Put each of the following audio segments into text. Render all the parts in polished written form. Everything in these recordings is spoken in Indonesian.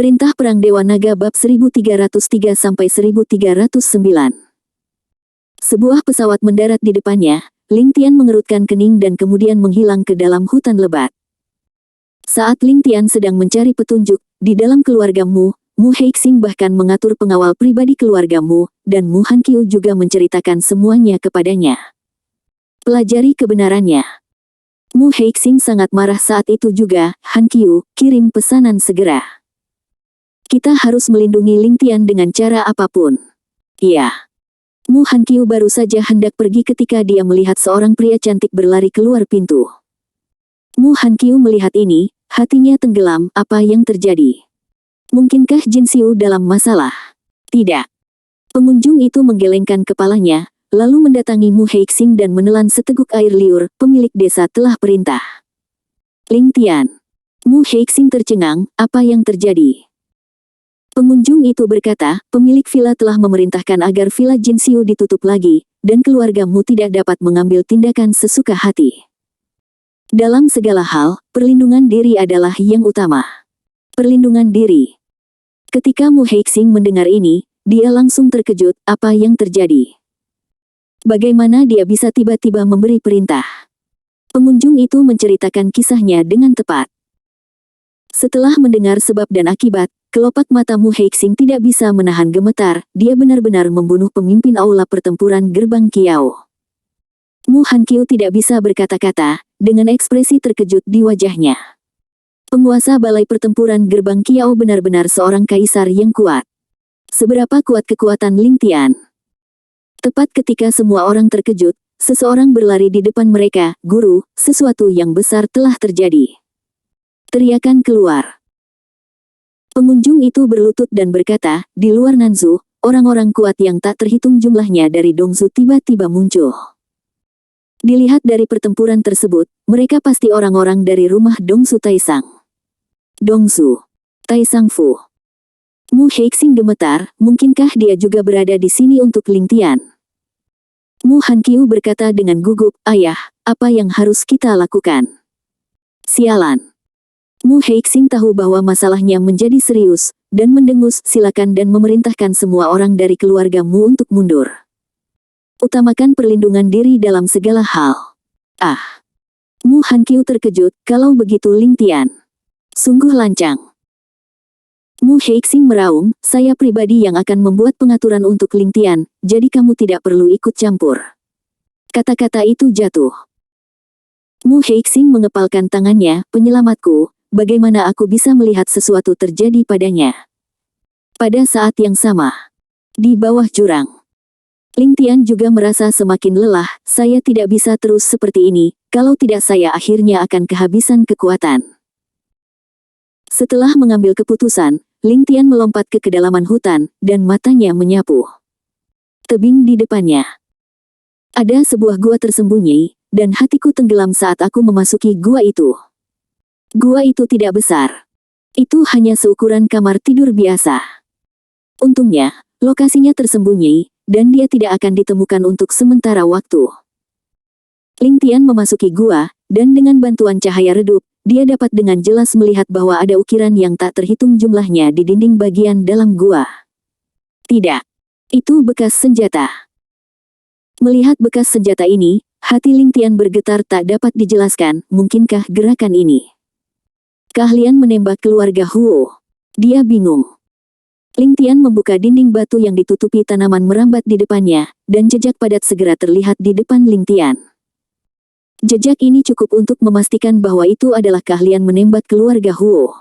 Perintah Perang Dewa Naga bab 1303-1309. Sebuah pesawat mendarat di depannya. Ling Tian mengerutkan kening dan kemudian menghilang ke dalam hutan lebat. Saat Ling Tian sedang mencari petunjuk, di dalam keluargamu, Mu Heixing bahkan mengatur pengawal pribadi keluargamu, dan Mu Hanqiu juga menceritakan semuanya kepadanya. Pelajari kebenarannya. Mu Heixing sangat marah saat itu juga. Hanqiu, kirim pesanan segera. Kita harus melindungi Ling Tian dengan cara apapun. Iya. Mu Hanqiu baru saja hendak pergi ketika dia melihat seorang pria cantik berlari keluar pintu. Mu Hanqiu melihat ini, hatinya tenggelam. Apa yang terjadi? Mungkinkah Jin Xiu dalam masalah? Tidak. Pengunjung itu menggelengkan kepalanya, lalu mendatangi Mu Heixing dan menelan seteguk air liur. Pemilik desa telah perintah. Ling Tian. Mu Heixing tercengang. Apa yang terjadi? Pengunjung itu berkata, pemilik villa telah memerintahkan agar villa Jin Xiu ditutup lagi, dan keluargamu tidak dapat mengambil tindakan sesuka hati. Dalam segala hal, perlindungan diri adalah yang utama. Perlindungan diri. Ketika Mu Heixing mendengar ini, dia langsung terkejut. Apa yang terjadi? Bagaimana dia bisa tiba-tiba memberi perintah? Pengunjung itu menceritakan kisahnya dengan tepat. Setelah mendengar sebab dan akibat, kelopak mata Mu Heixing tidak bisa menahan gemetar. Dia benar-benar membunuh pemimpin aula pertempuran gerbang Kiao. Mu Hanqiu tidak bisa berkata-kata, dengan ekspresi terkejut di wajahnya. Penguasa balai pertempuran gerbang Kiao benar-benar seorang kaisar yang kuat. Seberapa kuat kekuatan Ling Tian? Tepat ketika semua orang terkejut, seseorang berlari di depan mereka. Guru, sesuatu yang besar telah terjadi. Teriakan keluar. Pengunjung itu berlutut dan berkata, di luar Nanzu, orang-orang kuat yang tak terhitung jumlahnya dari Dongsu tiba-tiba muncul. Dilihat dari pertempuran tersebut, mereka pasti orang-orang dari rumah Dongsu Taisang. Dongsu Taisang Fu. Mu Heixing gemetar, mungkinkah dia juga berada di sini untuk Ling Tian? Mu Hanqiu berkata dengan gugup, ayah, apa yang harus kita lakukan? Sialan. Mu Heixing tahu bahwa masalahnya menjadi serius, dan mendengus, silakan dan memerintahkan semua orang dari keluargamu untuk mundur. Utamakan perlindungan diri dalam segala hal. Ah! Mu Hanqiu terkejut, kalau begitu Ling Tian. Sungguh lancang. Mu Heixing meraung, saya pribadi yang akan membuat pengaturan untuk Ling Tian, jadi kamu tidak perlu ikut campur. Kata-kata itu jatuh. Mu Heixing mengepalkan tangannya, penyelamatku. Bagaimana aku bisa melihat sesuatu terjadi padanya? Pada saat yang sama, di bawah jurang, Ling Tian juga merasa semakin lelah. Saya tidak bisa terus seperti ini, kalau tidak saya akhirnya akan kehabisan kekuatan. Setelah mengambil keputusan, Ling Tian melompat ke kedalaman hutan, dan matanya menyapu. Tebing di depannya. Ada sebuah gua tersembunyi, dan hatiku tenggelam saat aku memasuki gua itu. Gua itu tidak besar. Itu hanya seukuran kamar tidur biasa. Untungnya, lokasinya tersembunyi, dan dia tidak akan ditemukan untuk sementara waktu. Ling Tian memasuki gua, dan dengan bantuan cahaya redup, dia dapat dengan jelas melihat bahwa ada ukiran yang tak terhitung jumlahnya di dinding bagian dalam gua. Tidak. Itu bekas senjata. Melihat bekas senjata ini, hati Ling Tian bergetar tak dapat dijelaskan. Mungkinkah gerakan ini? Keahlian menembak keluarga Huo. Dia bingung. Ling Tian membuka dinding batu yang ditutupi tanaman merambat di depannya, dan jejak padat segera terlihat di depan Ling Tian. Jejak ini cukup untuk memastikan bahwa itu adalah keahlian menembak keluarga Huo.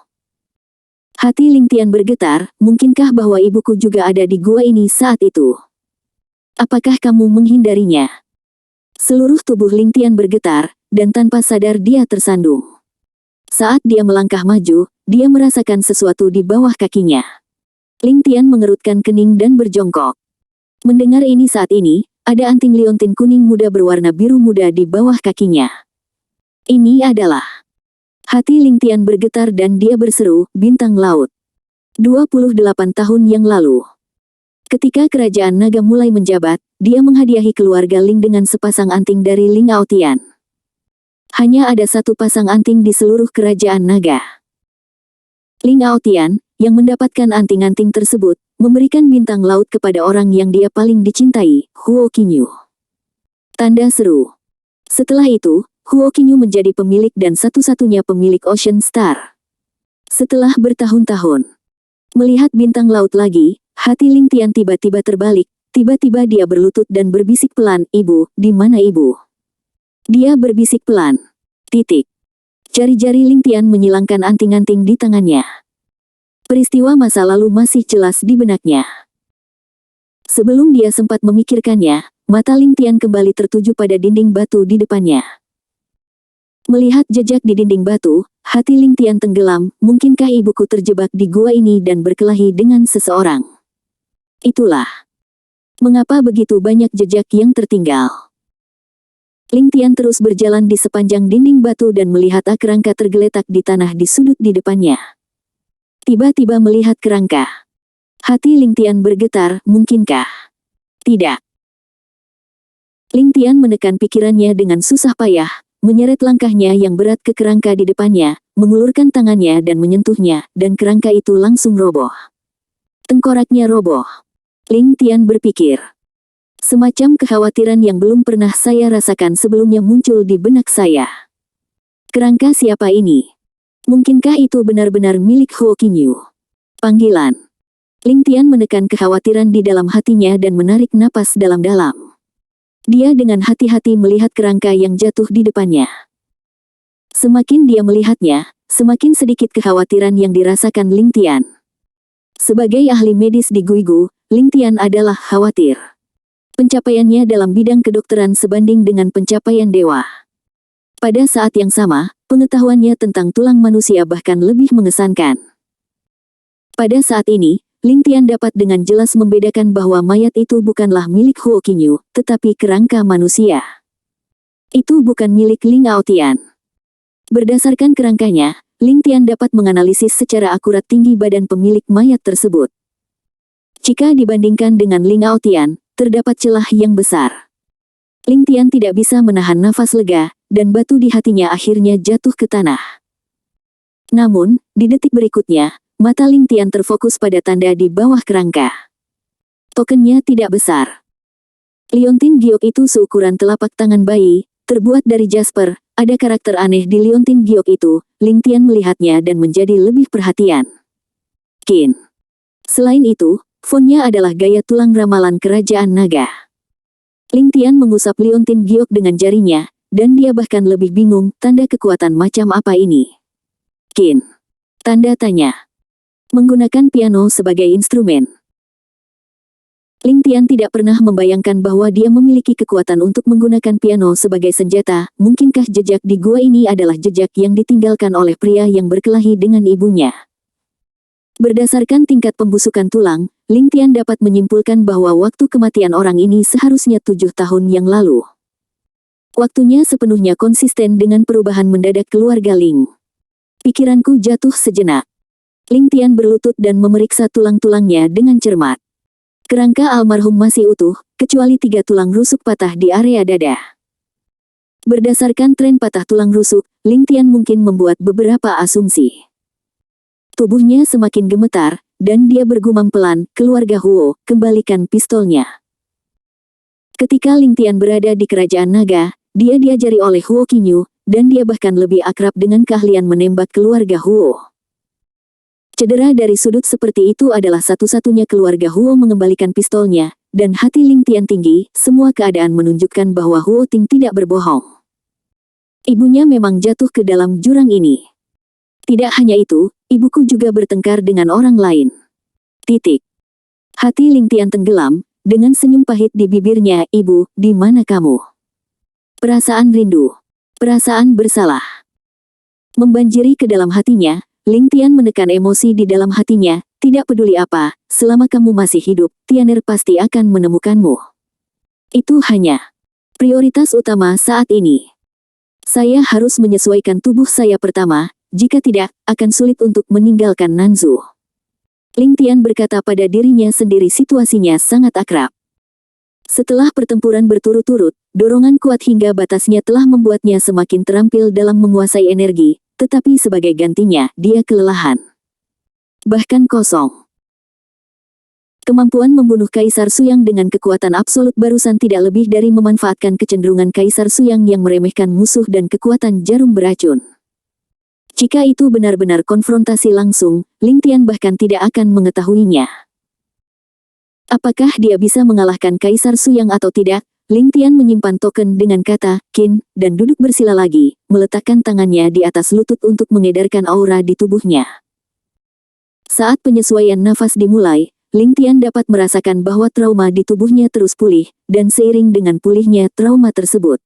Hati Ling Tian bergetar, mungkinkah bahwa ibuku juga ada di gua ini saat itu? Apakah kamu menghindarinya? Seluruh tubuh Ling Tian bergetar, dan tanpa sadar dia tersandung. Saat dia melangkah maju, dia merasakan sesuatu di bawah kakinya. Ling Tian mengerutkan kening dan berjongkok. Mendengar ini saat ini, ada anting liontin kuning muda berwarna biru muda di bawah kakinya. Ini adalah... Hati Ling Tian bergetar dan dia berseru, bintang laut. 28 tahun yang lalu. Ketika kerajaan naga mulai menjabat, dia menghadiahi keluarga Ling dengan sepasang anting dari Ling Aotian. Hanya ada satu pasang anting di seluruh kerajaan naga. Ling Aotian, yang mendapatkan anting-anting tersebut, memberikan bintang laut kepada orang yang dia paling dicintai, Huo Qinyu. Tanda seru. Setelah itu, Huo Qinyu menjadi pemilik dan satu-satunya pemilik Ocean Star. Setelah bertahun-tahun melihat bintang laut lagi, hati Ling Tian tiba-tiba terbalik. Tiba-tiba dia berlutut dan berbisik pelan, "Ibu, di mana ibu?" Dia berbisik pelan. Titik. Jari-jari Ling Tian menyilangkan anting-anting di tangannya. Peristiwa masa lalu masih jelas di benaknya. Sebelum dia sempat memikirkannya, mata Ling Tian kembali tertuju pada dinding batu di depannya. Melihat jejak di dinding batu, hati Ling Tian tenggelam. Mungkinkah ibuku terjebak di gua ini dan berkelahi dengan seseorang? Itulah mengapa begitu banyak jejak yang tertinggal. Ling Tian terus berjalan di sepanjang dinding batu dan melihat kerangka tergeletak di tanah di sudut di depannya. Tiba-tiba melihat kerangka. Hati Ling Tian bergetar, mungkinkah? Tidak. Ling Tian menekan pikirannya dengan susah payah, menyeret langkahnya yang berat ke kerangka di depannya, mengulurkan tangannya dan menyentuhnya, dan kerangka itu langsung roboh. Tengkoraknya roboh. Ling Tian berpikir. Semacam kekhawatiran yang belum pernah saya rasakan sebelumnya muncul di benak saya. Kerangka siapa ini? Mungkinkah itu benar-benar milik Huo Qinyu? Panggilan. Ling Tian menekan kekhawatiran di dalam hatinya dan menarik napas dalam-dalam. Dia dengan hati-hati melihat kerangka yang jatuh di depannya. Semakin dia melihatnya, semakin sedikit kekhawatiran yang dirasakan Ling Tian. Sebagai ahli medis di Guigu, Ling Tian adalah khawatir. Pencapaiannya dalam bidang kedokteran sebanding dengan pencapaian dewa. Pada saat yang sama, pengetahuannya tentang tulang manusia bahkan lebih mengesankan. Pada saat ini, Ling Tian dapat dengan jelas membedakan bahwa mayat itu bukanlah milik Huo Qinyu, tetapi kerangka manusia. Itu bukan milik Ling Aotian. Berdasarkan kerangkanya, Ling Tian dapat menganalisis secara akurat tinggi badan pemilik mayat tersebut. Jika dibandingkan dengan Ling Aotian, terdapat celah yang besar. Ling Tian tidak bisa menahan nafas lega, dan batu di hatinya akhirnya jatuh ke tanah. Namun, di detik berikutnya, mata Ling Tian terfokus pada tanda di bawah kerangka. Tokennya tidak besar. Liontin giok itu seukuran telapak tangan bayi, terbuat dari jasper. Ada karakter aneh di liontin giok itu. Ling Tian melihatnya dan menjadi lebih perhatian. Qin. Selain itu, fontnya adalah gaya tulang ramalan kerajaan naga. Ling Tian mengusap liontin giok dengan jarinya, dan dia bahkan lebih bingung, tanda kekuatan macam apa ini? Qin. Tanda tanya. Menggunakan piano sebagai instrumen. Ling Tian tidak pernah membayangkan bahwa dia memiliki kekuatan untuk menggunakan piano sebagai senjata. Mungkinkah jejak di gua ini adalah jejak yang ditinggalkan oleh pria yang berkelahi dengan ibunya? Berdasarkan tingkat pembusukan tulang, Ling Tian dapat menyimpulkan bahwa waktu kematian orang ini seharusnya 7 tahun yang lalu. Waktunya sepenuhnya konsisten dengan perubahan mendadak keluarga Ling. Pikiranku jatuh sejenak. Ling Tian berlutut dan memeriksa tulang-tulangnya dengan cermat. Kerangka almarhum masih utuh, kecuali 3 tulang rusuk patah di area dada. Berdasarkan tren patah tulang rusuk, Ling Tian mungkin membuat beberapa asumsi. Tubuhnya semakin gemetar, dan dia bergumam pelan, "Keluarga Huo, kembalikan pistolnya." Ketika Ling Tian berada di kerajaan naga, dia diajari oleh Huo Qinyu, dan dia bahkan lebih akrab dengan keahlian menembak keluarga Huo. Cedera dari sudut seperti itu adalah satu-satunya keluarga Huo mengembalikan pistolnya, dan hati Ling Tian tinggi. Semua keadaan menunjukkan bahwa Huo Ting tidak berbohong. Ibunya memang jatuh ke dalam jurang ini. Tidak hanya itu, ibuku juga bertengkar dengan orang lain. Titik. Hati Ling Tian tenggelam, dengan senyum pahit di bibirnya. "Ibu, di mana kamu?" Perasaan rindu. Perasaan bersalah. Membanjiri ke dalam hatinya, Ling Tian menekan emosi di dalam hatinya. Tidak peduli apa, selama kamu masih hidup, Tian'er pasti akan menemukanmu. Itu hanya prioritas utama saat ini. Saya harus menyesuaikan tubuh saya pertama. Jika tidak, akan sulit untuk meninggalkan Nanzu. Ling Tian berkata pada dirinya sendiri, situasinya sangat akrab. Setelah pertempuran berturut-turut, dorongan kuat hingga batasnya telah membuatnya semakin terampil dalam menguasai energi, tetapi sebagai gantinya, dia kelelahan. bahkan kosong. Kemampuan membunuh Kaisar Suyang dengan kekuatan absolut barusan tidak lebih dari memanfaatkan kecenderungan Kaisar Suyang yang meremehkan musuh dan kekuatan jarum beracun. Jika itu benar-benar konfrontasi langsung, Ling Tian bahkan tidak akan mengetahuinya. Apakah dia bisa mengalahkan Kaisar Suyang atau tidak? Ling Tian menyimpan token dengan kata "Qin" dan duduk bersila lagi, meletakkan tangannya di atas lutut untuk mengedarkan aura di tubuhnya. Saat penyesuaian nafas dimulai, Ling Tian dapat merasakan bahwa trauma di tubuhnya terus pulih, dan seiring dengan pulihnya trauma tersebut.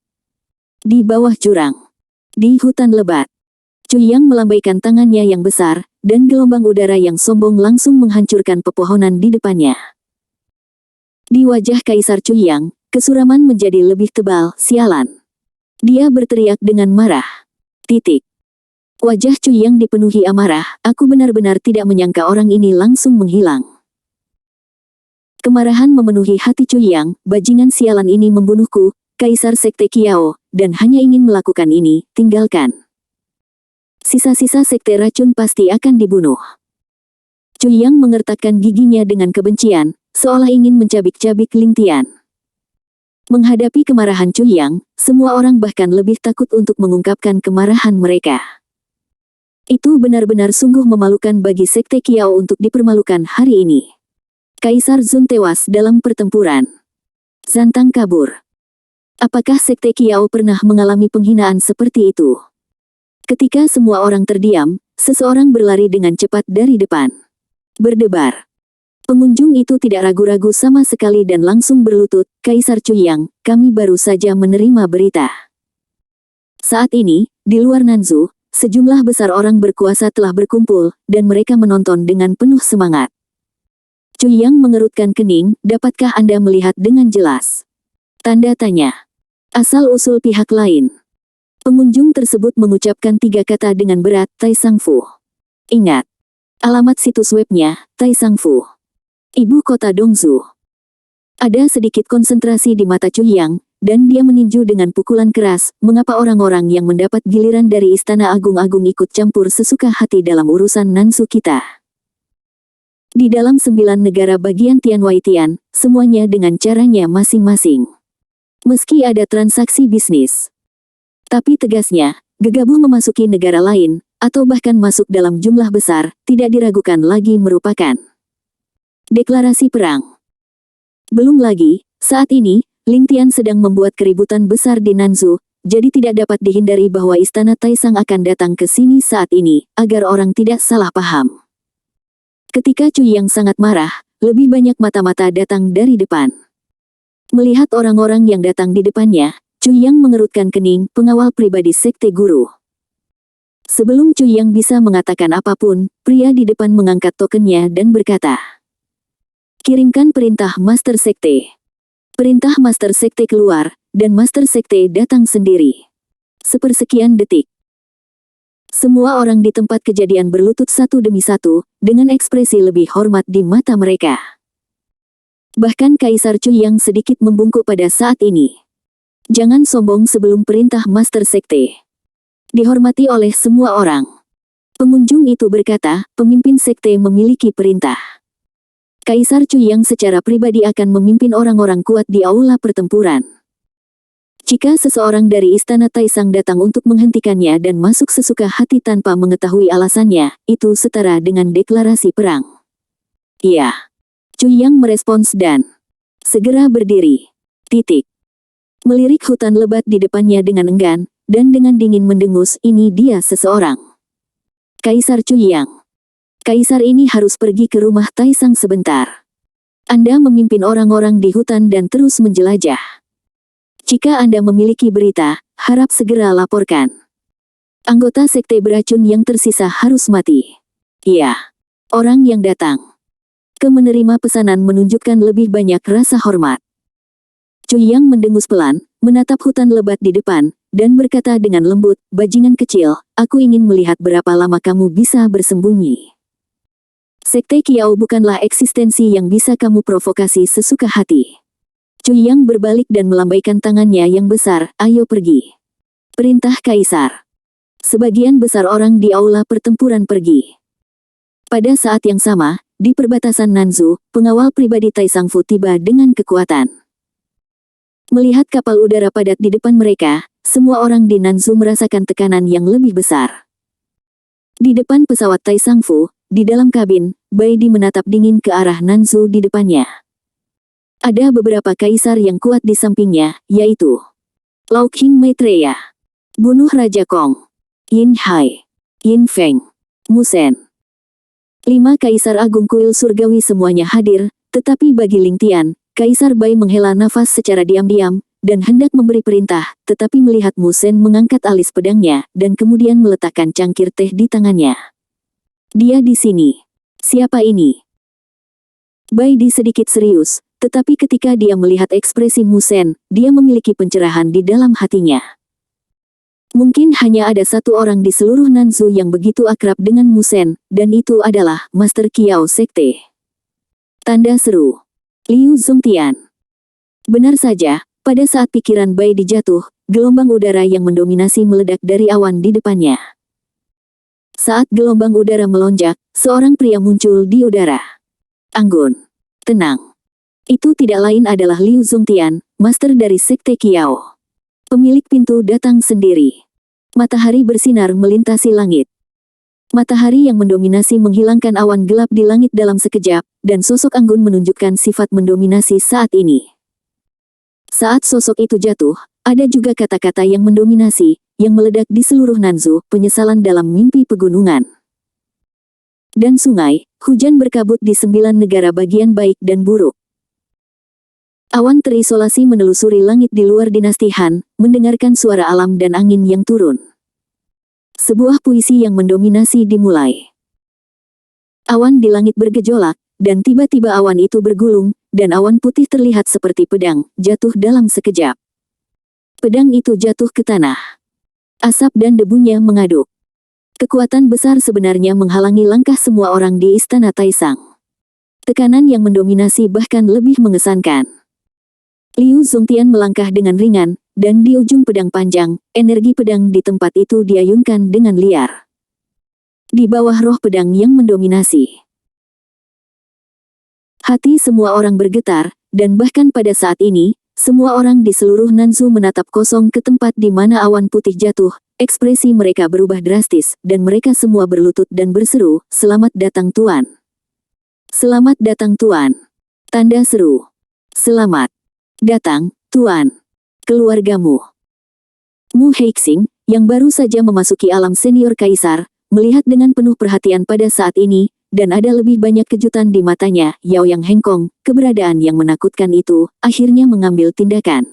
Di bawah jurang, di hutan lebat, Chuyang melambaikan tangannya yang besar, dan gelombang udara yang sombong langsung menghancurkan pepohonan di depannya. Di wajah Kaisar Chuyang, kesuraman menjadi lebih tebal, sialan. Dia berteriak dengan marah. Titik. Wajah Chuyang dipenuhi amarah, aku benar-benar tidak menyangka orang ini langsung menghilang. Kemarahan memenuhi hati Chuyang, bajingan sialan ini membunuhku, Kaisar Sekte Kiao, dan hanya ingin melakukan ini, tinggalkan. Sisa-sisa sekte racun pasti akan dibunuh. Chuyang mengertakkan giginya dengan kebencian, seolah ingin mencabik-cabik Ling Tian. Menghadapi kemarahan Chuyang, semua orang bahkan lebih takut untuk mengungkapkan kemarahan mereka. Itu benar-benar sungguh memalukan bagi Sekte Kiao untuk dipermalukan hari ini. Kaisar Zun tewas dalam pertempuran. Zantang kabur. Apakah Sekte Kiao pernah mengalami penghinaan seperti itu? Ketika semua orang terdiam, seseorang berlari dengan cepat dari depan. Berdebar. Pengunjung itu tidak ragu-ragu sama sekali dan langsung berlutut, Kaisar Chuyang, kami baru saja menerima berita. Saat ini, di luar Nanzu, sejumlah besar orang berkuasa telah berkumpul, dan mereka menonton dengan penuh semangat. Chuyang mengerutkan kening, dapatkah Anda melihat dengan jelas? Tanda tanya. Asal-usul pihak lain. Pengunjung tersebut mengucapkan 3 kata dengan berat, Tai Sang Fu. Ingat. Alamat situs webnya, Tai Sang Fu. Ibu kota Dongzu. Ada sedikit konsentrasi di mata Chuyang, dan dia meninju dengan pukulan keras, mengapa orang-orang yang mendapat giliran dari Istana Agung-Agung ikut campur sesuka hati dalam urusan Nansu kita. Di dalam 9 negara bagian Tianwaitian, semuanya dengan caranya masing-masing. Meski ada transaksi bisnis. Tapi tegasnya, gegabah memasuki negara lain, atau bahkan masuk dalam jumlah besar, tidak diragukan lagi merupakan deklarasi perang. Belum lagi, saat ini, Ling Tian sedang membuat keributan besar di Nanzu, jadi tidak dapat dihindari bahwa Istana Taisang akan datang ke sini saat ini, agar orang tidak salah paham. Ketika Chuyang sangat marah, lebih banyak mata-mata datang dari depan. Melihat orang-orang yang datang di depannya, Chuyang mengerutkan kening, pengawal pribadi Sekte Guru. Sebelum Chuyang bisa mengatakan apapun, pria di depan mengangkat tokennya dan berkata, kirimkan perintah Master Sekte. Perintah Master Sekte keluar, dan Master Sekte datang sendiri. Sepersekian detik. Semua orang di tempat kejadian berlutut satu demi satu, dengan ekspresi lebih hormat di mata mereka. Bahkan Kaisar Chuyang sedikit membungkuk pada saat ini. Jangan sombong sebelum perintah Master Sekte. Dihormati oleh semua orang. Pengunjung itu berkata, pemimpin Sekte memiliki perintah. Kaisar Chuyang secara pribadi akan memimpin orang-orang kuat di aula pertempuran. Jika seseorang dari Istana Taisang datang untuk menghentikannya dan masuk sesuka hati tanpa mengetahui alasannya, itu setara dengan deklarasi perang. Iya. Chuyang merespons dan segera berdiri. Titik. Melirik hutan lebat di depannya dengan enggan, dan dengan dingin mendengus, ini dia seseorang. Kaisar Chuyang. Kaisar ini harus pergi ke rumah Taisang sebentar. Anda memimpin orang-orang di hutan dan terus menjelajah. Jika Anda memiliki berita, harap segera laporkan. Anggota sekte beracun yang tersisa harus mati. Iya. Orang yang datang ke menerima pesanan menunjukkan lebih banyak rasa hormat. Chuyang mendengus pelan, menatap hutan lebat di depan, dan berkata dengan lembut, bajingan kecil, aku ingin melihat berapa lama kamu bisa bersembunyi. Sekte Kiao bukanlah eksistensi yang bisa kamu provokasi sesuka hati. Chuyang berbalik dan melambaikan tangannya yang besar, ayo pergi. Perintah Kaisar. Sebagian besar orang di aula pertempuran pergi. Pada saat yang sama, di perbatasan Nanzu, pengawal pribadi Taisangfu tiba dengan kekuatan. Melihat kapal udara padat di depan mereka, semua orang di Nanzu merasakan tekanan yang lebih besar. Di depan pesawat Taisangfu, di dalam kabin, Baidi menatap dingin ke arah Nanzu di depannya. Ada beberapa kaisar yang kuat di sampingnya, yaitu Lao King Maitreya, Bunuh Raja Kong, Yin Hai, Yin Feng, Musen. 5 kaisar agung kuil surgawi semuanya hadir, tetapi bagi Ling Tian, Kaisar Bai menghela nafas secara diam-diam, dan hendak memberi perintah, tetapi melihat Musen mengangkat alis pedangnya, dan kemudian meletakkan cangkir teh di tangannya. Dia di sini. Siapa ini? Bai Di sedikit serius, tetapi ketika dia melihat ekspresi Musen, dia memiliki pencerahan di dalam hatinya. Mungkin hanya ada satu orang di seluruh Nanzu yang begitu akrab dengan Musen, dan itu adalah Master Kiao Sekte. Tanda seru. Liu Zongtian. Benar saja, pada saat pikiran Bai Di jatuh, gelombang udara yang mendominasi meledak dari awan di depannya. Saat gelombang udara melonjak, seorang pria muncul di udara. Anggun. Tenang. Itu tidak lain adalah Liu Zongtian, master dari Sekte Kiao. Pemilik pintu datang sendiri. Matahari bersinar melintasi langit. Matahari yang mendominasi menghilangkan awan gelap di langit dalam sekejap, dan sosok Anggun menunjukkan sifat mendominasi saat ini. Saat sosok itu jatuh, ada juga kata-kata yang mendominasi, yang meledak di seluruh Nanzu, penyesalan dalam mimpi pegunungan. Dan sungai, hujan berkabut di 9 negara bagian baik dan buruk. Awan terisolasi menelusuri langit di luar dinasti Han, mendengarkan suara alam dan angin yang turun. Sebuah puisi yang mendominasi dimulai. Awan di langit bergejolak, dan tiba-tiba awan itu bergulung, dan awan putih terlihat seperti pedang, jatuh dalam sekejap. Pedang itu jatuh ke tanah. Asap dan debunya mengaduk. Kekuatan besar sebenarnya menghalangi langkah semua orang di Istana Taisang. Tekanan yang mendominasi bahkan lebih mengesankan. Liu Zongtian melangkah dengan ringan, dan di ujung pedang panjang, energi pedang di tempat itu diayunkan dengan liar. Di bawah roh pedang yang mendominasi. Hati semua orang bergetar, dan bahkan pada saat ini, semua orang di seluruh Nanzu menatap kosong ke tempat di mana awan putih jatuh, ekspresi mereka berubah drastis, dan mereka semua berlutut dan berseru, "Selamat datang Tuan! Selamat datang Tuan!" Tanda seru. Selamat datang, Tuan. Keluargamu. Mu Heixing, yang baru saja memasuki alam senior kaisar, melihat dengan penuh perhatian pada saat ini, dan ada lebih banyak kejutan di matanya. Yao Yang Hengkong, keberadaan yang menakutkan itu, akhirnya mengambil tindakan.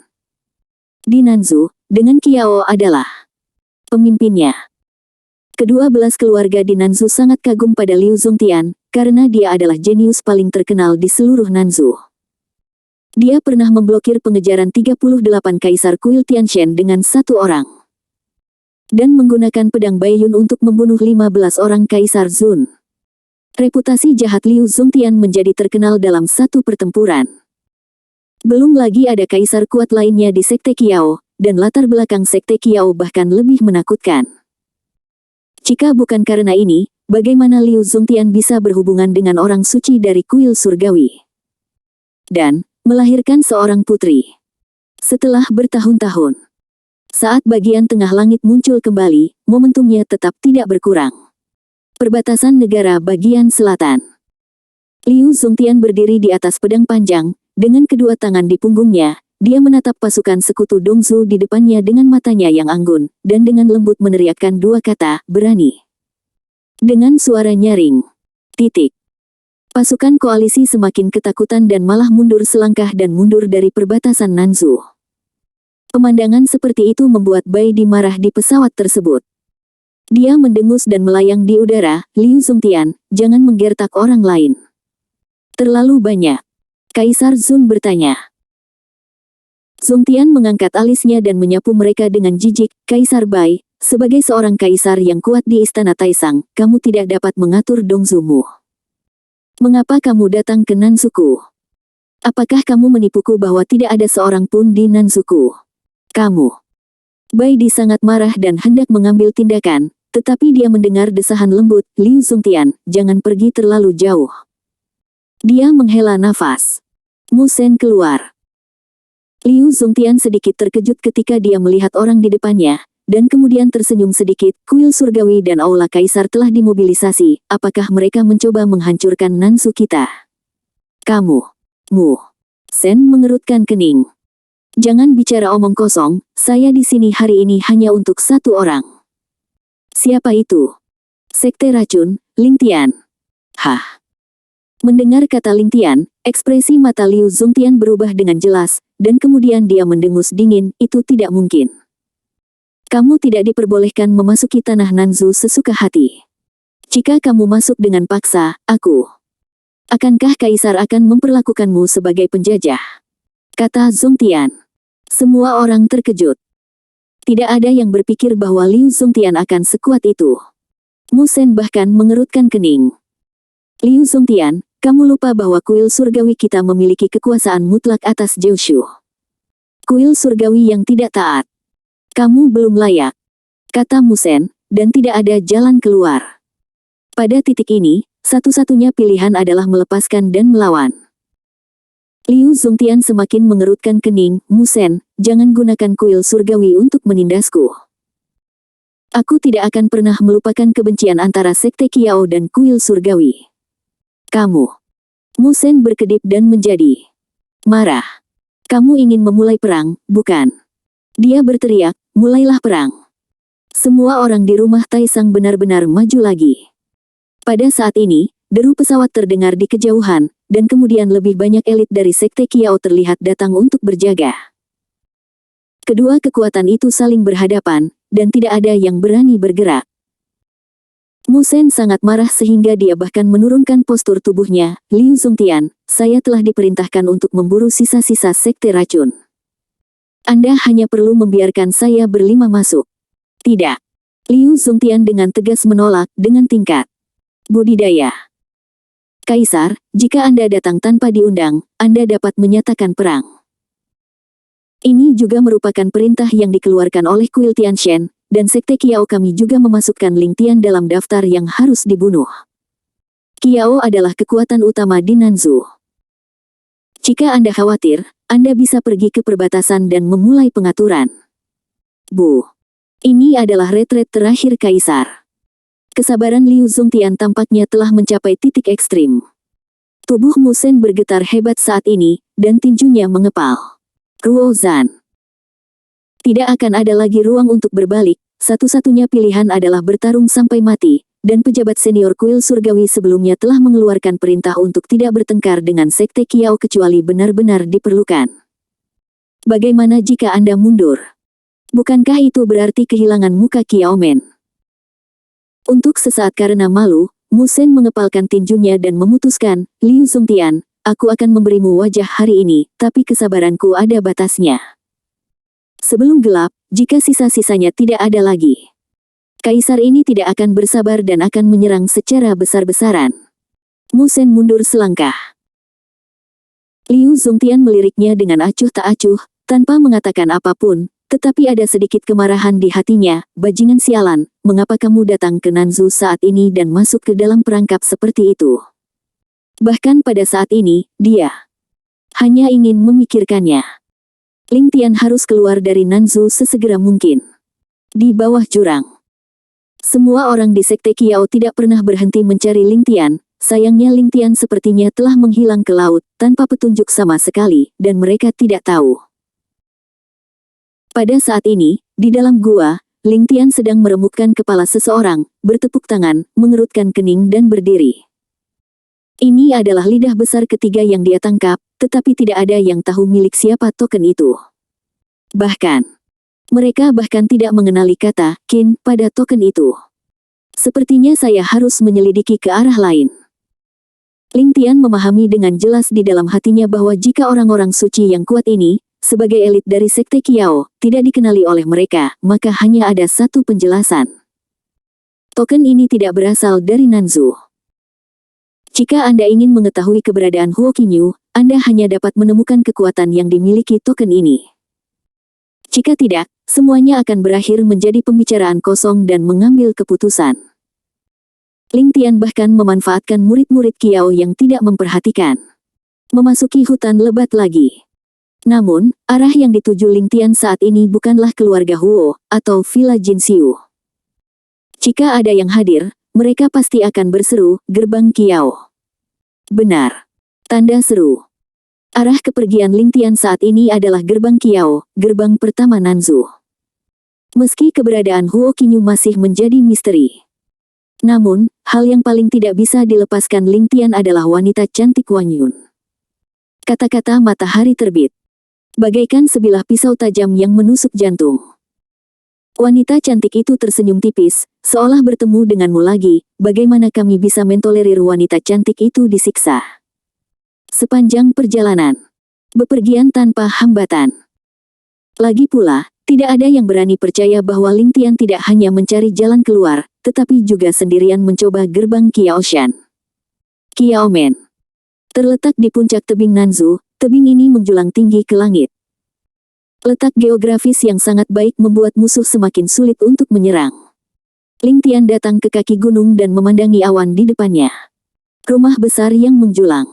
Di Nanzu, dengan Kiao adalah pemimpinnya. Ke-12 keluarga di Nanzu sangat kagum pada Liu Zongtian, karena dia adalah jenius paling terkenal di seluruh Nanzu. Dia pernah memblokir pengejaran 38 Kaisar Kuil Tianshan dengan satu orang. Dan menggunakan pedang Baiyun untuk membunuh 15 orang Kaisar Zun. Reputasi jahat Liu Zongtian menjadi terkenal dalam satu pertempuran. Belum lagi ada kaisar kuat lainnya di Sekte Kiao, dan latar belakang Sekte Kiao bahkan lebih menakutkan. Jika bukan karena ini, bagaimana Liu Zongtian bisa berhubungan dengan orang suci dari kuil surgawi? Dan melahirkan seorang putri. Setelah bertahun-tahun. Saat bagian tengah langit muncul kembali, momentumnya tetap tidak berkurang. Perbatasan negara bagian selatan. Liu Zongtian berdiri di atas pedang panjang, dengan kedua tangan di punggungnya, dia menatap pasukan sekutu Dongzu di depannya dengan matanya yang anggun, dan dengan lembut meneriakkan dua kata, "Berani." Dengan suara nyaring. Titik. Pasukan koalisi semakin ketakutan dan malah mundur selangkah dan mundur dari perbatasan Nanzu. Pemandangan seperti itu membuat Bai Di marah di pesawat tersebut. Dia mendengus dan melayang di udara, "Liu Zongtian, jangan menggertak orang lain. Terlalu banyak." Kaisar Zun bertanya. Zongtian mengangkat alisnya dan menyapu mereka dengan jijik, "Kaisar Bai, sebagai seorang kaisar yang kuat di Istana Taisang, kamu tidak dapat mengatur Dongzumu. Mengapa kamu datang ke Nanzuku? Apakah kamu menipuku bahwa tidak ada seorang pun di Nanzuku? Kamu." Bai Di sangat marah dan hendak mengambil tindakan, tetapi dia mendengar desahan lembut, Liu Zongtian, jangan pergi terlalu jauh. Dia menghela nafas. Mu Sen keluar. Liu Zongtian sedikit terkejut ketika dia melihat orang di depannya, dan kemudian tersenyum sedikit. Kuil surgawi dan aula kaisar telah dimobilisasi, apakah mereka mencoba menghancurkan Nanzu kita? Kamu. Mu Sen mengerutkan kening. Jangan bicara omong kosong, saya di sini hari ini hanya untuk satu orang. Siapa itu? Sekte Racun, Ling Tian. Hah? Mendengar kata Ling Tian, ekspresi mata Liu Zongtian berubah dengan jelas, dan kemudian dia mendengus dingin, itu tidak mungkin. Kamu tidak diperbolehkan memasuki tanah Nanzu sesuka hati. Jika kamu masuk dengan paksa, akankah kaisar akan memperlakukanmu sebagai penjajah? Kata Zongtian. Semua orang terkejut. Tidak ada yang berpikir bahwa Liu Zongtian akan sekuat itu. Mu Sen bahkan mengerutkan kening. Liu Zongtian, kamu lupa bahwa kuil surgawi kita memiliki kekuasaan mutlak atas Jiushu. Kuil surgawi yang tidak taat. Kamu belum layak. Kata Mu Sen, dan tidak ada jalan keluar. Pada titik ini, satu-satunya pilihan adalah melepaskan dan melawan. Liu Zongtian semakin mengerutkan kening, Mu Sen, jangan gunakan kuil surgawi untuk menindasku. Aku tidak akan pernah melupakan kebencian antara Sekte Kiao dan kuil surgawi. Kamu. Mu Sen berkedip dan menjadi marah. Kamu ingin memulai perang, bukan? Dia berteriak, mulailah perang. Semua orang di rumah Taisang benar-benar maju lagi. Pada saat ini, deru pesawat terdengar di kejauhan, dan kemudian lebih banyak elit dari Sekte Kiao terlihat datang untuk berjaga. Kedua kekuatan itu saling berhadapan, dan tidak ada yang berani bergerak. Mu Sen sangat marah sehingga dia bahkan menurunkan postur tubuhnya. Liu Zongtian, saya telah diperintahkan untuk memburu sisa-sisa Sekte Racun. Anda hanya perlu membiarkan saya berlima masuk. Tidak. Liu Zongtian dengan tegas menolak, dengan tingkat budidaya. Kaisar, jika Anda datang tanpa diundang, Anda dapat menyatakan perang. Ini juga merupakan perintah yang dikeluarkan oleh kuil Tianshan, dan Sekte Kiao kami juga memasukkan Ling Tian dalam daftar yang harus dibunuh. Kiao adalah kekuatan utama di Nanzu. Jika Anda khawatir, Anda bisa pergi ke perbatasan dan memulai pengaturan. Bu. Ini adalah retret terakhir Kaisar. Kesabaran Liu Zongtian tampaknya telah mencapai titik ekstrim. Tubuh Mu Sen bergetar hebat saat ini, dan tinjunya mengepal. Ruo Zan. Tidak akan ada lagi ruang untuk berbalik, satu-satunya pilihan adalah bertarung sampai mati, dan pejabat senior kuil surgawi sebelumnya telah mengeluarkan perintah untuk tidak bertengkar dengan Sekte Kiao kecuali benar-benar diperlukan. Bagaimana jika Anda mundur? Bukankah itu berarti kehilangan muka Kiao Men? Untuk sesaat karena malu, Mu Sen mengepalkan tinjunya dan memutuskan, Liu Zongtian, aku akan memberimu wajah hari ini, tapi kesabaranku ada batasnya. Sebelum gelap, jika sisa-sisanya tidak ada lagi. Kaisar ini tidak akan bersabar dan akan menyerang secara besar-besaran. Mu Sen mundur selangkah. Liu Zongtian meliriknya dengan acuh tak acuh, tanpa mengatakan apapun. Tetapi ada sedikit kemarahan di hatinya, bajingan sialan, mengapa kamu datang ke Nanzu saat ini dan masuk ke dalam perangkap seperti itu? Bahkan pada saat ini, dia hanya ingin memikirkannya. Ling Tian harus keluar dari Nanzu sesegera mungkin. Di bawah jurang. Semua orang di Sekte Kiao tidak pernah berhenti mencari Ling Tian, sayangnya Ling Tian sepertinya telah menghilang ke laut, tanpa petunjuk sama sekali, dan mereka tidak tahu. Pada saat ini, di dalam gua, Ling Tian sedang meremukkan kepala seseorang, bertepuk tangan, mengerutkan kening dan berdiri. Ini adalah lidah besar ketiga yang dia tangkap, tetapi tidak ada yang tahu milik siapa token itu. Bahkan, mereka bahkan tidak mengenali kata Qin pada token itu. Sepertinya saya harus menyelidiki ke arah lain. Ling Tian memahami dengan jelas di dalam hatinya bahwa jika orang-orang suci yang kuat ini, sebagai elit dari Sekte Kiao, tidak dikenali oleh mereka, maka hanya ada satu penjelasan. Token ini tidak berasal dari Nanzu. Jika Anda ingin mengetahui keberadaan Huo Qinyu, Anda hanya dapat menemukan kekuatan yang dimiliki token ini. Jika tidak, semuanya akan berakhir menjadi pembicaraan kosong dan mengambil keputusan. Ling Tian bahkan memanfaatkan murid-murid Kiao yang tidak memperhatikan. Memasuki hutan lebat lagi. Namun, arah yang dituju Ling Tian saat ini bukanlah keluarga Huo atau Villa Jinxiu. Jika ada yang hadir, mereka pasti akan berseru, "Gerbang Kiao." Benar. Tanda seru. Arah kepergian Ling Tian saat ini adalah Gerbang Kiao, gerbang pertama Nanzu. Meski keberadaan Huo Qinyu masih menjadi misteri. Namun, hal yang paling tidak bisa dilepaskan Ling Tian adalah wanita cantik Wang Yun. Kata-kata matahari terbit. Bagaikan sebilah pisau tajam yang menusuk jantung. Wanita cantik itu tersenyum tipis, seolah bertemu denganmu lagi. Bagaimana kami bisa mentolerir wanita cantik itu disiksa? Sepanjang perjalanan. Bepergian tanpa hambatan. Lagi pula, tidak ada yang berani percaya bahwa Ling Tian tidak hanya mencari jalan keluar, tetapi juga sendirian mencoba gerbang Kiaoshan. Kiaomen. Terletak di puncak tebing Nanzu, tebing ini menjulang tinggi ke langit. Letak geografis yang sangat baik membuat musuh semakin sulit untuk menyerang. Ling Tian datang ke kaki gunung dan memandangi awan di depannya. Rumah besar yang menjulang.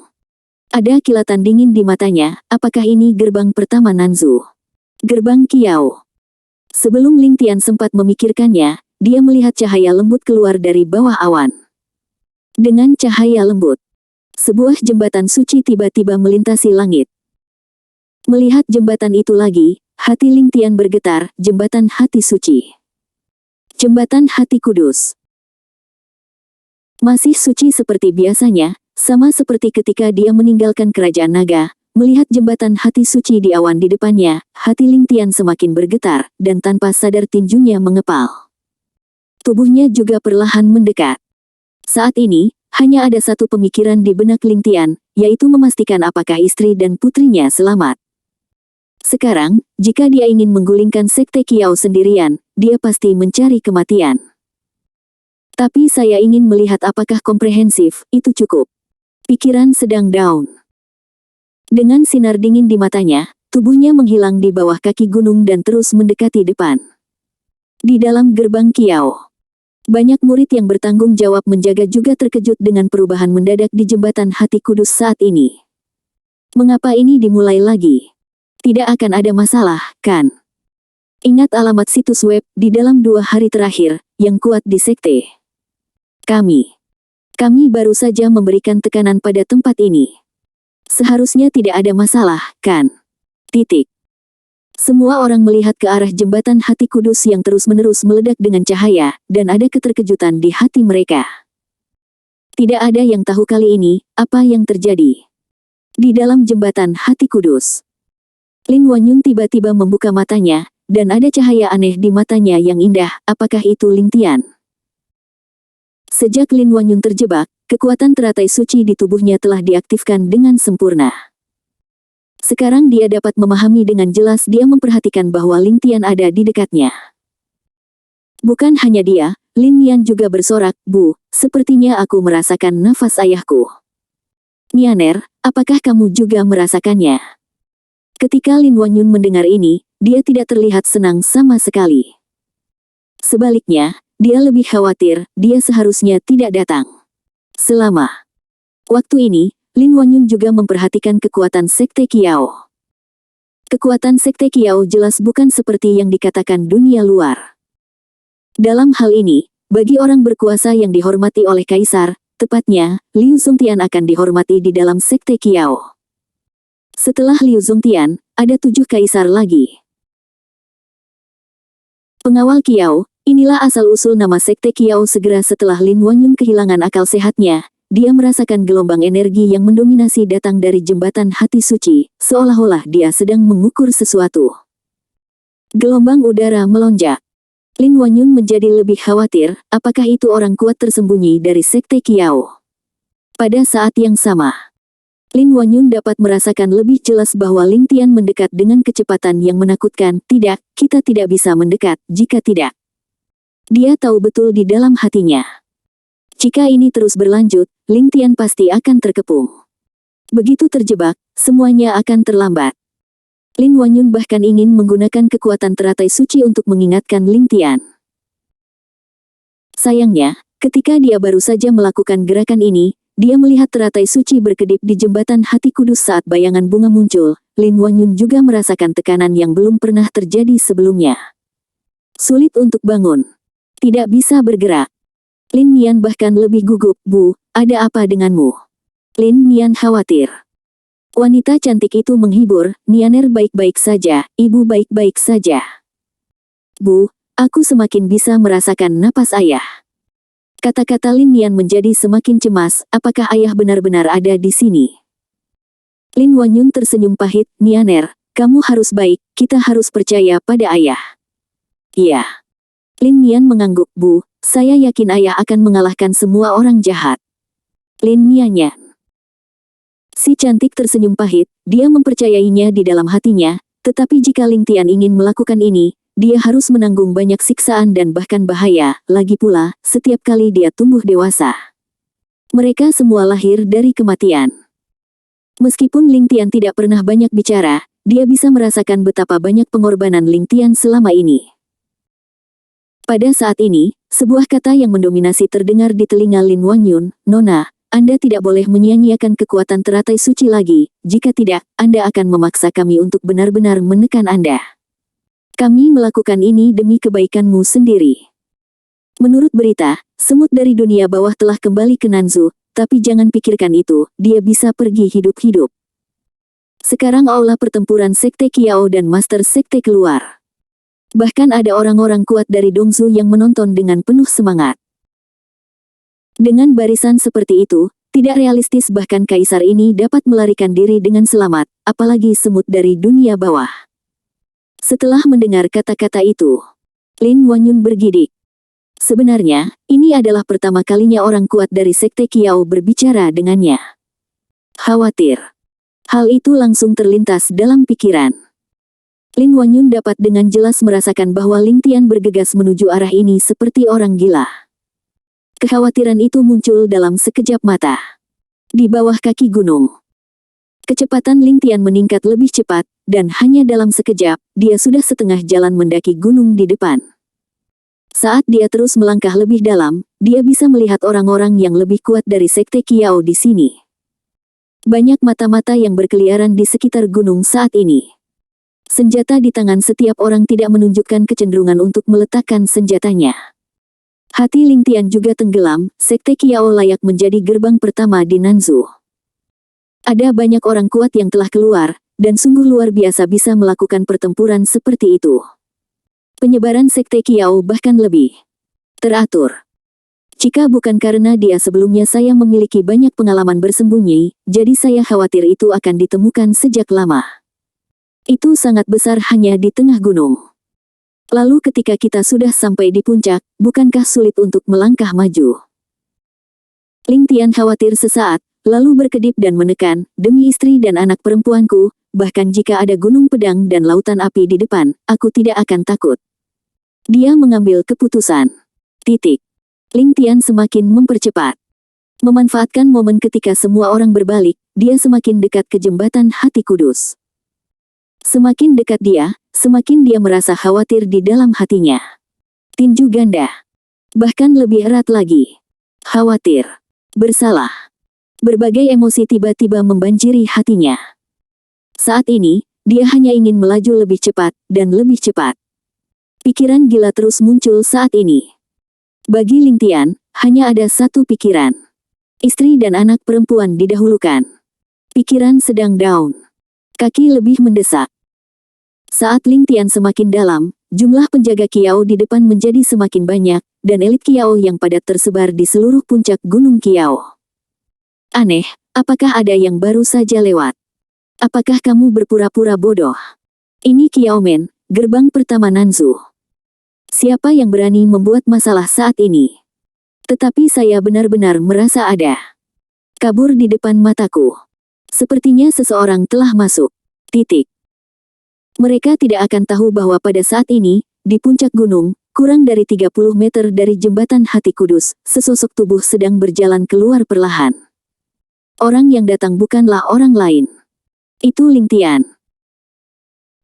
Ada kilatan dingin di matanya, apakah ini gerbang pertama Nanzu? Gerbang Kiao. Sebelum Ling Tian sempat memikirkannya, dia melihat cahaya lembut keluar dari bawah awan. Dengan cahaya lembut, sebuah jembatan suci tiba-tiba melintasi langit. Melihat jembatan itu lagi, hati Ling Tian bergetar, jembatan hati suci. Jembatan hati kudus. Masih suci seperti biasanya, sama seperti ketika dia meninggalkan kerajaan naga. Melihat jembatan hati suci di awan di depannya, hati Ling Tian semakin bergetar, dan tanpa sadar tinjunya mengepal. Tubuhnya juga perlahan mendekat. Saat ini, hanya ada satu pemikiran di benak Ling Tian, yaitu memastikan apakah istri dan putrinya selamat. Sekarang, jika dia ingin menggulingkan Sekte Kiao sendirian, dia pasti mencari kematian. Tapi saya ingin melihat apakah komprehensif, itu cukup. Pikiran sedang down. Dengan sinar dingin di matanya, tubuhnya menghilang di bawah kaki gunung dan terus mendekati depan. Di dalam gerbang Kiao, banyak murid yang bertanggung jawab menjaga juga terkejut dengan perubahan mendadak di jembatan hati kudus saat ini. Mengapa ini dimulai lagi? Tidak akan ada masalah, kan? Ingat alamat situs web di dalam 2 hari terakhir, yang kuat di sekte. Kami baru saja memberikan tekanan pada tempat ini. Seharusnya tidak ada masalah, kan? Semua orang melihat ke arah jembatan hati kudus yang terus-menerus meledak dengan cahaya, dan ada keterkejutan di hati mereka. Tidak ada yang tahu kali ini, apa yang terjadi. Di dalam jembatan hati kudus. Lin Wanyun tiba-tiba membuka matanya, dan ada cahaya aneh di matanya yang indah, apakah itu Ling Tian? Sejak Lin Wanyun terjebak, kekuatan teratai suci di tubuhnya telah diaktifkan dengan sempurna. Sekarang dia dapat memahami dengan jelas, dia memperhatikan bahwa Ling Tian ada di dekatnya. Bukan hanya dia, Lin Nian juga bersorak, "Bu, sepertinya aku merasakan nafas ayahku." "Nianer, apakah kamu juga merasakannya?" Ketika Lin Wanyun mendengar ini, dia tidak terlihat senang sama sekali. Sebaliknya, dia lebih khawatir, dia seharusnya tidak datang. Selama waktu ini, Lin Wanyun juga memperhatikan kekuatan Sekte Kiao. Kekuatan Sekte Kiao jelas bukan seperti yang dikatakan dunia luar. Dalam hal ini, bagi orang berkuasa yang dihormati oleh Kaisar, tepatnya, Liu Zongtian akan dihormati di dalam Sekte Kiao. Setelah Liu Zongtian, ada 7 kaisar lagi. Pengawal Kiao, inilah asal-usul nama Sekte Kiao. Segera setelah Lin Wanyun kehilangan akal sehatnya, dia merasakan gelombang energi yang mendominasi datang dari jembatan hati suci, seolah-olah dia sedang mengukur sesuatu. Gelombang udara melonjak. Lin Wanyun menjadi lebih khawatir, apakah itu orang kuat tersembunyi dari Sekte Kiao? Pada saat yang sama, Lin Wanyun dapat merasakan lebih jelas bahwa Ling Tian mendekat dengan kecepatan yang menakutkan. Tidak, kita tidak bisa mendekat, jika tidak. Dia tahu betul di dalam hatinya. Jika ini terus berlanjut, Ling Tian pasti akan terkepung. Begitu terjebak, semuanya akan terlambat. Lin Wanyun bahkan ingin menggunakan kekuatan teratai suci untuk mengingatkan Ling Tian. Sayangnya, ketika dia baru saja melakukan gerakan ini, dia melihat teratai suci berkedip di jembatan hati kudus saat bayangan bunga muncul. Lin Wanyun juga merasakan tekanan yang belum pernah terjadi sebelumnya. Sulit untuk bangun. Tidak bisa bergerak. Lin Nian bahkan lebih gugup. Bu, ada apa denganmu? Lin Nian khawatir. Wanita cantik itu menghibur, Nianer baik-baik saja, ibu baik-baik saja. Bu, aku semakin bisa merasakan napas ayah. Kata-kata Lin Nian menjadi semakin cemas, apakah ayah benar-benar ada di sini? Lin Wanyun tersenyum pahit, Nianer, kamu harus baik, kita harus percaya pada ayah. Iya. Lin Nian mengangguk, Bu, saya yakin ayah akan mengalahkan semua orang jahat. Lin Niannya. Si cantik tersenyum pahit, dia mempercayainya di dalam hatinya, tetapi jika Ling Tian ingin melakukan ini, dia harus menanggung banyak siksaan dan bahkan bahaya, lagi pula, setiap kali dia tumbuh dewasa. Mereka semua lahir dari kematian. Meskipun Ling Tian tidak pernah banyak bicara, dia bisa merasakan betapa banyak pengorbanan Ling Tian selama ini. Pada saat ini, sebuah kata yang mendominasi terdengar di telinga Lin Wanyun, Nona, Anda tidak boleh menyia-nyiakan kekuatan teratai suci lagi, jika tidak, Anda akan memaksa kami untuk benar-benar menekan Anda. Kami melakukan ini demi kebaikanmu sendiri. Menurut berita, semut dari dunia bawah telah kembali ke Nanzu, tapi jangan pikirkan itu, dia bisa pergi hidup-hidup. Sekarang aula pertempuran Sekte Kiao dan Master Sekte keluar. Bahkan ada orang-orang kuat dari Dongzu yang menonton dengan penuh semangat. Dengan barisan seperti itu, tidak realistis bahkan kaisar ini dapat melarikan diri dengan selamat, apalagi semut dari dunia bawah. Setelah mendengar kata-kata itu, Lin Wanyun bergidik. Sebenarnya, ini adalah pertama kalinya orang kuat dari Sekte Kiao berbicara dengannya. Khawatir. Hal itu langsung terlintas dalam pikiran. Lin Wanyun dapat dengan jelas merasakan bahwa Ling Tian bergegas menuju arah ini seperti orang gila. Kekhawatiran itu muncul dalam sekejap mata. Di bawah kaki gunung. Kecepatan Ling Tian meningkat lebih cepat, dan hanya dalam sekejap, dia sudah setengah jalan mendaki gunung di depan. Saat dia terus melangkah lebih dalam, dia bisa melihat orang-orang yang lebih kuat dari Sekte Kiao di sini. Banyak mata-mata yang berkeliaran di sekitar gunung saat ini. Senjata di tangan setiap orang tidak menunjukkan kecenderungan untuk meletakkan senjatanya. Hati Ling Tian juga tenggelam, Sekte Kiao layak menjadi gerbang pertama di Nanzu. Ada banyak orang kuat yang telah keluar, dan sungguh luar biasa bisa melakukan pertempuran seperti itu. Penyebaran Sekte Kiao bahkan lebih teratur. Jika bukan karena dia sebelumnya saya memiliki banyak pengalaman bersembunyi, jadi saya khawatir itu akan ditemukan sejak lama. Itu sangat besar hanya di tengah gunung. Lalu ketika kita sudah sampai di puncak, bukankah sulit untuk melangkah maju? Ling Tian khawatir sesaat, lalu berkedip dan menekan, demi istri dan anak perempuanku, bahkan jika ada gunung pedang dan lautan api di depan, aku tidak akan takut. Dia mengambil keputusan. Ling Tian semakin mempercepat. Memanfaatkan momen ketika semua orang berbalik, dia semakin dekat ke jembatan hati kudus. Semakin dekat dia, semakin dia merasa khawatir di dalam hatinya. Tinju ganda. Bahkan lebih erat lagi. Khawatir. Bersalah. Berbagai emosi tiba-tiba membanjiri hatinya. Saat ini, dia hanya ingin melaju lebih cepat, dan lebih cepat. Pikiran gila terus muncul saat ini. Bagi Ling Tian, hanya ada satu pikiran. Istri dan anak perempuan didahulukan. Pikiran sedang down. Kaki lebih mendesak. Saat Ling Tian semakin dalam, jumlah penjaga Kiao di depan menjadi semakin banyak, dan elit Kiao yang padat tersebar di seluruh puncak Gunung Kiao. Aneh, apakah ada yang baru saja lewat? Apakah kamu berpura-pura bodoh? Ini Kiaomen, gerbang pertama Nanzu. Siapa yang berani membuat masalah saat ini? Tetapi saya benar-benar merasa ada. Kabur di depan mataku. Sepertinya seseorang telah masuk. Mereka tidak akan tahu bahwa pada saat ini, di puncak gunung, kurang dari 30 meter dari jembatan hati kudus, sesosok tubuh sedang berjalan keluar perlahan. Orang yang datang bukanlah orang lain. Itu Ling Tian.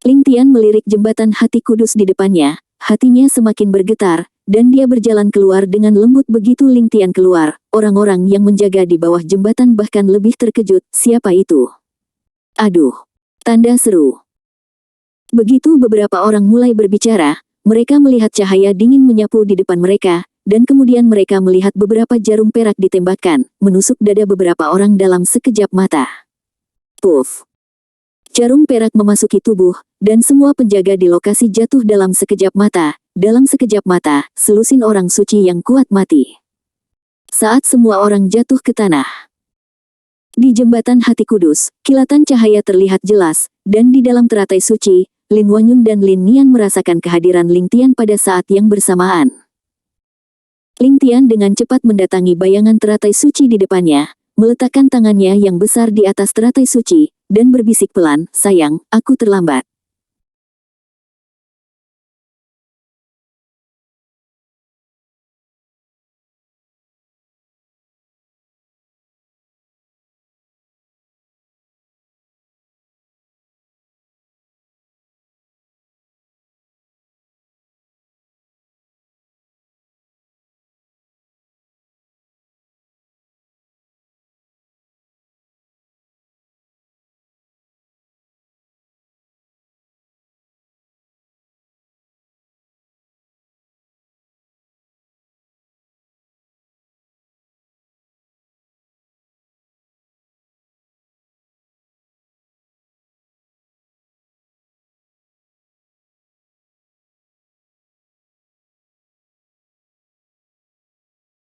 Ling Tian melirik jembatan hati kudus di depannya, hatinya semakin bergetar, dan dia berjalan keluar dengan lembut. Begitu Ling Tian keluar, orang-orang yang menjaga di bawah jembatan bahkan lebih terkejut. Siapa itu? Aduh! Tanda seru. Begitu beberapa orang mulai berbicara, mereka melihat cahaya dingin menyapu di depan mereka, dan kemudian mereka melihat beberapa jarum perak ditembakkan, menusuk dada beberapa orang dalam sekejap mata. Puff! Jarum perak memasuki tubuh, dan semua penjaga di lokasi jatuh dalam sekejap mata. Dalam sekejap mata, selusin orang suci yang kuat mati. Saat semua orang jatuh ke tanah. Di jembatan hati kudus, kilatan cahaya terlihat jelas, dan di dalam teratai suci, Lin Wanyun dan Lin Nian merasakan kehadiran Ling Tian pada saat yang bersamaan. Ling Tian dengan cepat mendatangi bayangan teratai suci di depannya, meletakkan tangannya yang besar di atas teratai suci, dan berbisik pelan, "Sayang, aku terlambat."